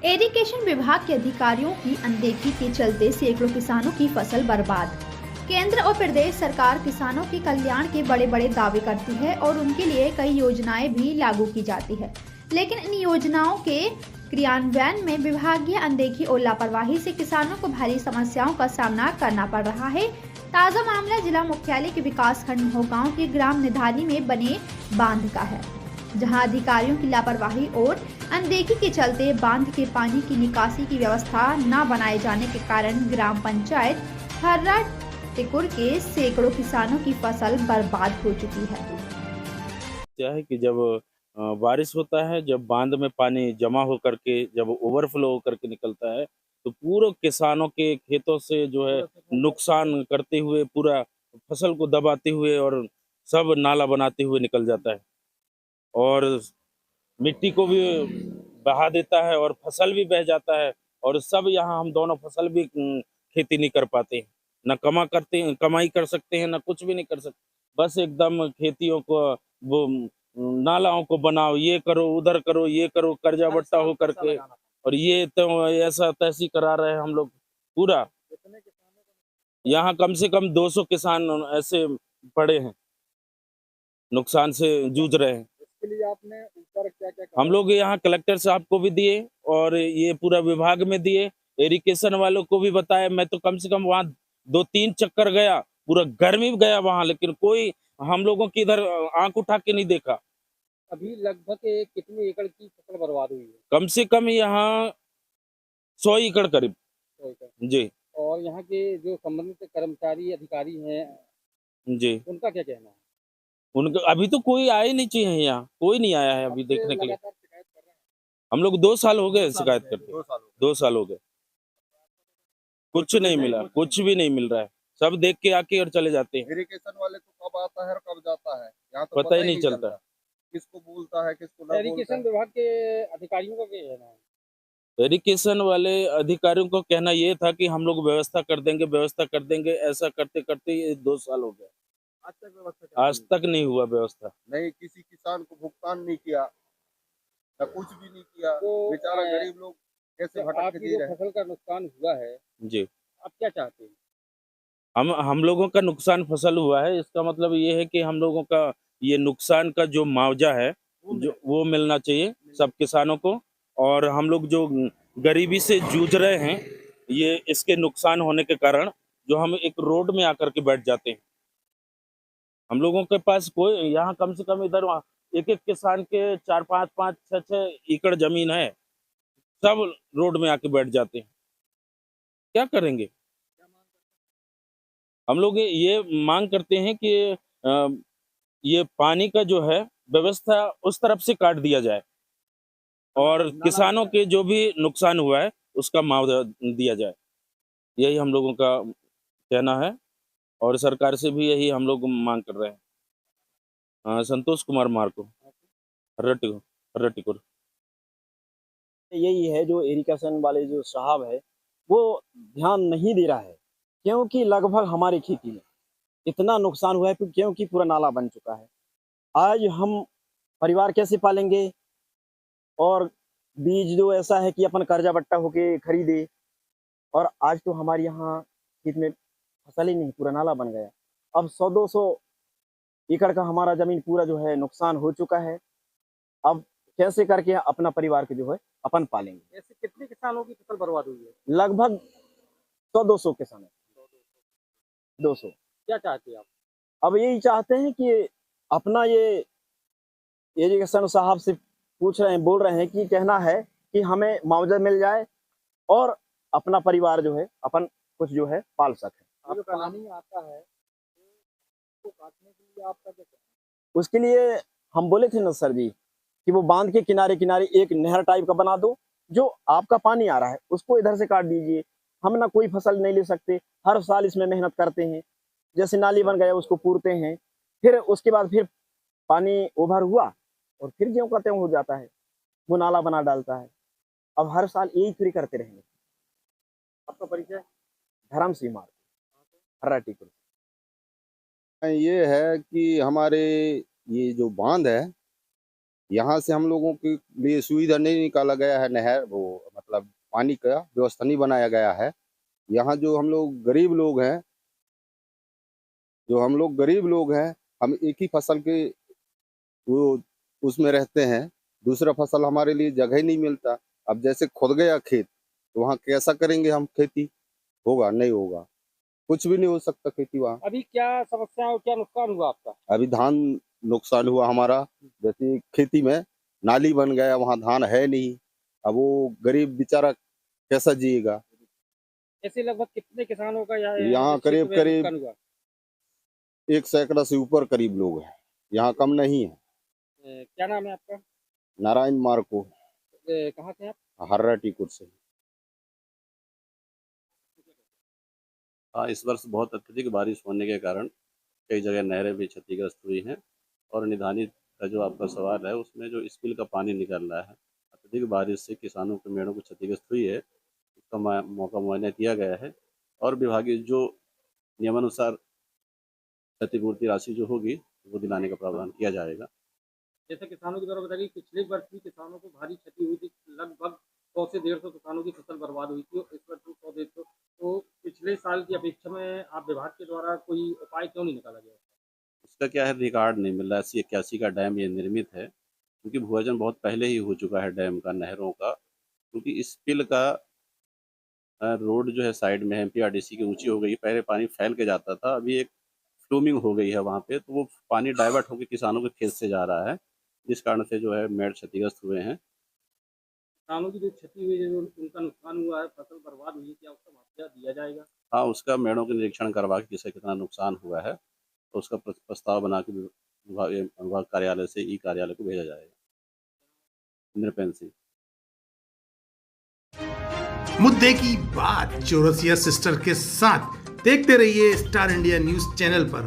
Irrigation विभाग के अधिकारियों की अनदेखी के चलते सैकड़ों किसानों की फसल बर्बाद। केंद्र और प्रदेश सरकार किसानों के कल्याण के बड़े बड़े दावे करती है और उनके लिए कई योजनाएं भी लागू की जाती है, लेकिन इन योजनाओं के क्रियान्वयन में विभागीय अनदेखी और लापरवाही से किसानों को भारी समस्याओं का सामना करना पड़ रहा है। ताज़ा मामला जिला मुख्यालय के विकास खंड मोहगांव के ग्राम निधानी में बने बांध का है, जहां अधिकारियों की लापरवाही और अनदेखी के चलते बांध के पानी की निकासी की व्यवस्था न बनाए जाने के कारण ग्राम पंचायत हर्रा टिकुर के सैकड़ों किसानों की फसल बर्बाद हो चुकी है। क्या है कि जब बारिश होता है, जब बांध में पानी जमा होकर के जब ओवरफ्लो होकर के निकलता है, तो पूरे किसानों के खेतों से जो है नुकसान करते हुए पूरा फसल को दबाते हुए और सब नाला बनाते हुए निकल जाता है और मिट्टी को भी बहा देता है और फसल भी बह जाता है और सब यहाँ हम दोनों फसल भी खेती नहीं कर पाते हैं। ना कमाई कर सकते हैं, ना कुछ भी नहीं कर सकते। बस एकदम खेतियों को वो नालाओं को बनाओ, ये करो, उधर करो, ये करो, कर्जा बट्टा हो करके और ये तो ऐसा तैसी करा रहे हैं हम लोग पूरा। यहाँ कम से कम 200 किसान ऐसे पड़े हैं, नुकसान से जूझ रहे हैं। इसके लिए आपने ऊपर क्या-क्या हम लोग यहाँ कलेक्टर साहब को भी दिए और ये पूरा विभाग में दिए, इरिगेशन वालों को भी बताया। मैं तो कम से कम वहाँ 2-3 चक्कर गया, पूरा घर में भी गया वहाँ, लेकिन कोई हम लोगों की इधर आँख उठा के नहीं देखा। अभी लगभग कितने एकड़ की फसल बर्बाद हुई है? कम से कम यहाँ 100 एकड़ करीब। 100 एकड़। जी, और यहाँ के जो संबंधित कर्मचारी, अधिकारी हैं, जी। उनका क्या कहना है? उनका अभी तो कोई आया ही नहीं चाहिए यहाँ, कोई नहीं आया है अभी आपसे देखने के लिए। लगातार शिकायत कर रहे हैं? हम लोग 2 साल हो गए शिकायत करते, 2 साल हो 2 साल हो गए। कुछ नहीं मिला, कुछ भी नहीं मिल रहा है। सब देख के आके और चले जाते हैं। इरिगेशन वाले को कब आता है और कब जाता है, यहाँ तो पता ही नहीं चलता। किसको बोलता है किसको ना बोलता इरिगेशन है। विभाग के अधिकारियों का क्या कहना है? इरिगेशन वाले अधिकारियों को कहना ये था कि हम लोग व्यवस्था कर देंगे, ऐसा करते-करते ये 2 साल हो गए। आज तक व्यवस्था आज तक नहीं हुआ व्यवस्था। नहीं, किसी किसान को भुगतान नहीं किया, ना कुछ भी नहीं किया। तो बेचारा गरीब लोग कैसे तो भटक के आपकी जी जो रहे हैं। फसल का नुकसान हुआ है, जी। आप क्या चाहते हैं? हम लोगों का नुकसान फसल हुआ है, इसका मतलब ये है कि हम लोगों का ये नुकसान का जो मुआवजा है, जो वो मिलना चाहिए सब किसानों को और हम लोग जो गरीबी से जूझ रहे हैं, ये इसके नुकसान होने के कारण जो हम एक रोड में आकर के बैठ जाते हैं। हम लोगों के पास कोई यहाँ कम से कम इधर एक-एक किसान के 4-5, 5, 6-6 एकड़ ज़मीन है, सब रोड में आके बैठ जाते हैं। क्या करेंगे? हम लोग ये माँग करते हैं कि अ, ये पानी का जो है व्यवस्था उस तरफ से काट दिया जाए और किसानों के जो भी नुकसान हुआ है, उसका मुआवजा दिया जाए। यही हम लोगों का कहना है और सरकार से भी यही हम लोग माँग कर रहे हैं। संतोष कुमार मार्को, हर्रटिकुर। यही है जो इरिगेशन वाले जो साहब है वो ध्यान नहीं दे रहा है, क्योंकि लगभग हमारी खेती में इतना नुकसान हुआ है क्योंकि पूरा नाला बन चुका है। आज हम परिवार कैसे पालेंगे? और बीज जो ऐसा है कि अपन कर्जा बट्टा होके खरीदे और आज तो हमारे यहाँ खेत में फसल ही नहीं, पूरा नाला बन गया। अब 100-200 एकड़ का हमारा जमीन पूरा जो है नुकसान हो चुका है। अब कैसे करके अपना परिवार के जो है अपन पालेंगे? ऐसे कितने किसानों की फसल बर्बाद हुई है? लगभग 100-200 किसान है, 200। क्या चाहते हैं आप? अब यही चाहते हैं कि अपना ये इरिगेशन साहब से पूछ रहे हैं, बोल रहे हैं कि कहना है कि हमें मुआवजा मिल जाए और अपना परिवार जो है अपन कुछ जो है पाल सकें। ये जो पानी आता है, तो काटने के लिए आपका क्या कहना उसके लिए हम बोले थे ना सर जी कि वो बांध के किनारे-किनारे एक नहर टाइप का बना दो, जो आपका पानी आ रहा है उसको इधर से काट दीजिए। हम ना कोई फसल नहीं ले सकते, हर साल इसमें मेहनत करते हैं। जैसे नाली बन गया उसको पूरते हैं, फिर उसके बाद फिर पानी ओवर हुआ और फिर ज्यों का त्यों हो जाता है, वो नाला बना डालता है। अब हर साल यही फिर करते रहेंगे। आपका परिचय? धर्म सिंह मार्ग, हर्राटीपुर। ये है कि हमारे ये जो बांध है, यहाँ से हम लोगों के लिए सुविधा नहीं निकाला गया है नहर, वो मतलब मतलब पानी का व्यवस्था नहीं बनाया गया है। यहाँ जो हम लोग गरीब लोग हैं, हम एक ही फसल के वो उसमें रहते हैं, दूसरा फसल हमारे लिए जगह ही नहीं मिलता। अब जैसे खुद गया खेत, तो वहाँ कैसा करेंगे हम खेती? होगा नहीं होगा, कुछ भी नहीं हो सकता खेती वहाँ। अभी क्या समस्या और क्या नुकसान हुआ आपका? अभी धान नुकसान हुआ हमारा, जैसे खेती में नाली बन गया, वहाँ धान है नहीं। अब वो गरीब बेचारा कैसा जिएगा? ऐसे लगभग कितने किसानों का यहाँ इस क्षेत्र में करीब नुकसान हुआ? 1 सैकड़ा से ऊपर करीब लोग हैं, यहाँ कम नहीं है। क्या नाम है आपका? नारायण मार्को, कहाँ से आप? हर्रा टीकुर से। हाँ, इस वर्ष बहुत अत्यधिक बारिश होने के कारण कई जगह नहरें भी क्षतिग्रस्त हुई हैं और निधानी का जो आपका सवाल है उसमें जो स्पिल का पानी निकल रहा है, अत्यधिक बारिश से किसानों के मेड़ों को क्षतिग्रस्त हुई है। उसका मौका मुआयना किया गया है और विभागीय जो नियमानुसार क्षतिपूर्ति राशि जो होगी वो दिलाने का प्रावधान किया जाएगा। जैसे किसानों की तरफ बताइए, पिछले वर्ष भी किसानों को भारी क्षति हुई थी, लगभग 100 से 150 किसानों की फसल बर्बाद हुई थी और इस वर्ष भी 100-150। तो पिछले साल की अपेक्षा में आप विभाग के द्वारा कोई उपाय क्यों नहीं निकाला गया? उसका क्या है, रिकॉर्ड नहीं मिल रहा है। 80-81 का डैम ये निर्मित है, क्योंकि भूअर्जन बहुत पहले ही हो चुका है डैम का, नहरों का, क्योंकि स्पिल का रोड जो है साइड में है, एमपीआरडीसी की ऊंची हो गई, पहले पानी फैल के जाता था, अभी एक फ्लूमिंग हो गई है वहाँ पे, तो वो पानी डाइवर्ट होकर किसानों के खेत से जा रहा है, जिस कारण से जो है मेड़ क्षतिग्रस्त हुए हैं। किसानों की जो क्षति हुई है, जो उनका नुकसान हुआ है, फसल बर्बाद हुई है, क्या उसका मुआवजा दिया जाएगा? हाँ, उसका मेड़ों के निरीक्षण करवा के किसे कितना नुकसान हुआ है तो उसका प्रस्ताव बना के विभाग कार्यालय से ई कार्यालय को भेजा जाएगा। इंद्रपेन सिंह। मुद्दे की बात चौरसिया सिस्टर के साथ देखते रहिए स्टार इंडिया न्यूज चैनल पर।